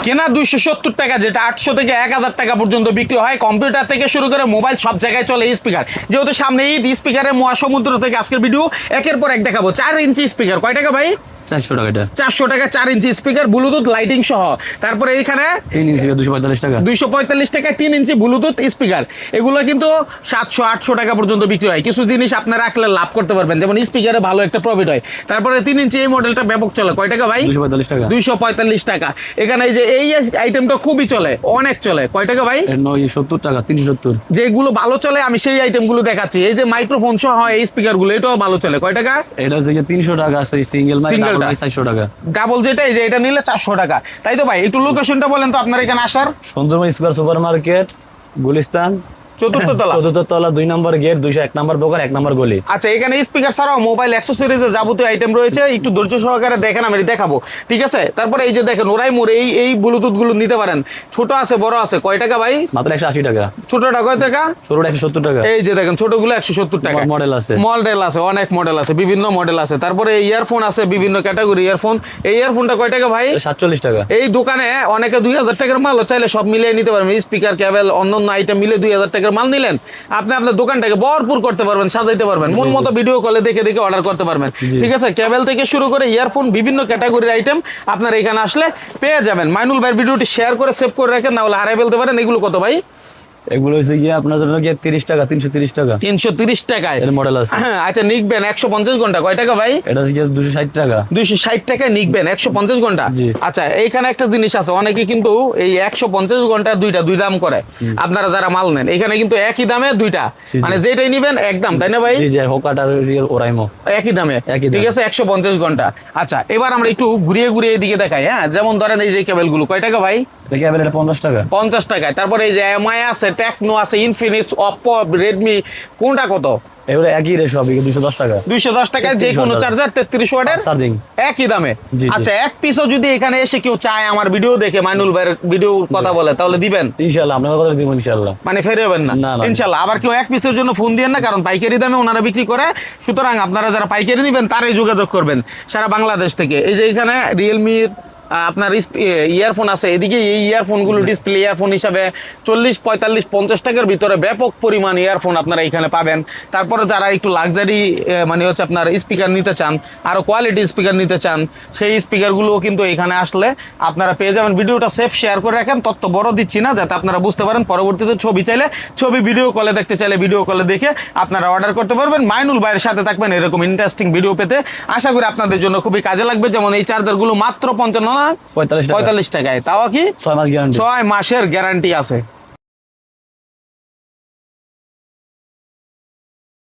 কেনা 270 টাকা, যেটা 800 থেকে 1000 টাকা পর্যন্ত বিক্রি হয়। কম্পিউটার থেকে শুরু করে মোবাইল সব জায়গায় চলে এই স্পিকার। যেহেতু সামনে ঈদ, স্পিকারের মহাসমুদ্র থেকে আজকের ভিডিও একের পর এক দেখাবো। 4 ইঞ্চি স্পিকার কয় টাকা ভাই? 400 টাকা। 400 টাকা 4 ইঞ্চি স্পিকার, ব্লুটুথ লাইটিং সহ। তারপরে এইখানে 3 ইঞ্চি 245 টাকা। 245 টাকা 3 ইঞ্চি ব্লুটুথ স্পিকার। এগুলো কিন্তু 700-800 টাকা পর্যন্ত বিক্রি হয়। কিছু জিনিস আপনারা রাখলে লাভ করতে পারবেন, যেমন স্পিকারে ভালো একটা প্রফিট হয়। তারপরে 3 ইঞ্চি এই মডেলটা ব্যাপক চলে, কয় টাকা ভাই? 245 টাকা। 245 টাকা। এখানে এই যে এই আইটেমটা খুবই চলে, অনেক চলে, কয় টাকা ভাই? 970 টাকা। 370। যেগুলো ভালো চলে আমি সেই আইটেমগুলো দেখাচ্ছি। এই যে মাইক্রোফোন সহ হয় এই স্পিকারগুলো, এটাও ভালো চলে, কয় টাকা? এটা হচ্ছে 300 টাকা আছে সিঙ্গেল মাইক, 400 টাকা। ডাবল যেটা, এই যে এটা নিলে 400 টাকা। তাই তো ভাই, একটু লোকেশনটা বলেন তো আপনার এখানে আসার। Sundarban square super market, Gulistan, 4th তলা। 4th তলা, 2 নম্বর গেট, 201 নম্বর দোকান, 1 নম্বর গলি। আচ্ছা, এখানে স্পিকার ছাড়াও মোবাইল অ্যাক্সেসরিজের যাবতীয় আইটেম রয়েছে। একটু ধৈর্য সহকারে দেখেন, আমি দেখাবো, ঠিক আছে? তারপরে এই যে দেখেন ওরাই মোর এই ব্লুটুথ গুলো নিতে পারেন, ছোট আছে বড় আছে, কয় টাকা ভাই? মাত্র 180 টাকা। ছোটটা কয় টাকা? ছোটটা 170 টাকা। এই যে দেখেন ছোটগুলো 170 টাকা। মডেল আছে, অনেক মডেল আছে, বিভিন্ন মডেল আছে। তারপরে ইয়ারফোন আছে, বিভিন্ন ক্যাটাগরি ইয়ারফোন। এই ইয়ারফোনটা কয় টাকা ভাই? 47 টাকা। এই দোকানে অনেকে 2000 টাকার মাল চাইলে সব মিলিয়ে নিতে পারবেন। স্পিকার, কেবল, অন্যান্য আইটেম মিলে 2000 টাকার মাল নিলেন, আপনি আপনার দোকানটাকে ভরপুর করতে পারবেন, সাজাইতে পারবেন, মন মতো ভিডিও কলে দেখে দেখে অর্ডার করতে পারবেন, ঠিক আছে? কেবল থেকে শুরু করে ইয়ারফোন, বিভিন্ন ক্যাটাগরির আইটেম আপনার এখানে আসলে পেয়ে যাবেন। মাইনুল ভাইয়ের ভিডিওটি শেয়ার করে সেভ করে রাখেন, না হলে হারাই ফেলতে পারেন। এগুলো কত ভাই? এগুলো হচ্ছে গিয়ে আপনার জন্য 30 টাকা, 330 টাকা। 330 টাকায় এর মডেল আছে। হ্যাঁ, আচ্ছা, নিকবেন 150 ঘন্টা কয় টাকা ভাই? এটা হচ্ছে 260 টাকা। 260 টাকায় নিকবেন 150 ঘন্টা। আচ্ছা, এইখানে একটা জিনিস আছে, অনেকে কিন্তু এই 150 ঘন্টা দুই দাম করে। আপনারা যারা মাল নেন, এখানে কিন্তু একই দামে দুইটা, মানে যেটাই নিবেন এক দাম, তাই না ভাই? জি জি, হোকাট আর ওরাইমো একই দামে, ঠিক আছে? 150 ঘন্টা। আচ্ছা, এবার আমরা একটু ঘুরিয়ে ঘুরিয়ে এদিকে দেখাই। হ্যাঁ, যেমন ধরেন এই যে কেবলগুলো কয় টাকা ভাই? কেবল এটা 50 টাকা। 50 টাকায়। তারপরে এই যে এমআই আছে, টেকনো আছে, ইনফিনিক্স, অপো, রেডমি, কোনটা কত? এগুলো একই রেট, সব 210 টাকা। 210 টাকায় যে কোনো চার্জার 33 ওয়াটের চার্জিং একই দামে। জি। আচ্ছা, এক পিসও যদি এখানে এসে কেউ চায় আমার ভিডিও দেখে মাইনুল ভাইয়ের ভিডিও কথা বলে, তাহলে দিবেন ইনশাআল্লাহ? আপনার কথা দিব ইনশাআল্লাহ, মানে ফেরে হবেন না ইনশাআল্লাহ। আবার কেউ এক পিসের জন্য ফোন দিয়েন না, কারণ পাইকারি দামে ওনারা বিক্রি করে। সুতরাং আপনারা যারা পাইকারি নেবেন তারাই যোগাযোগ করবেন সারা বাংলাদেশ থেকে। এই যে এখানে রিয়েলমির আপনার ইয়ারফোন আছে, এদিকে এই ইয়ারফোনগুলো ডিসপ্লে ইয়ারফোন হিসাবে 40, 45, 50 টাকার ভিতরে ব্যাপক পরিমাণ ইয়ারফোন আপনারা এখানে পাবেন। তারপরে যারা একটু লাক্সারি মানে হচ্ছে আপনার স্পিকার নিতে চান, আরও কোয়ালিটি স্পিকার নিতে চান, সেই স্পিকারগুলোও কিন্তু এখানে আসলে আপনারা পেয়ে যাবেন। ভিডিওটা সেফ শেয়ার করে রাখেন, তত বড় দিচ্ছি না, যাতে আপনারা বুঝতে পারেন। পরবর্তীতে ছবি চাইলে ছবি, ভিডিও কলে দেখতে চাইলে ভিডিও কলে দেখে আপনারা অর্ডার করতে পারবেন। মাইনুল ভাইয়ের সাথে থাকবেন এরকম ইন্টারেস্টিং ভিডিও পেতে। আশা করি আপনাদের জন্য খুবই কাজে লাগবে। যেমন এই চার্জারগুলো মাত্র 45 টাকায়, তাও কি 6 মাস গ্যারান্টি। 6 মাসের গ্যারান্টি আছে।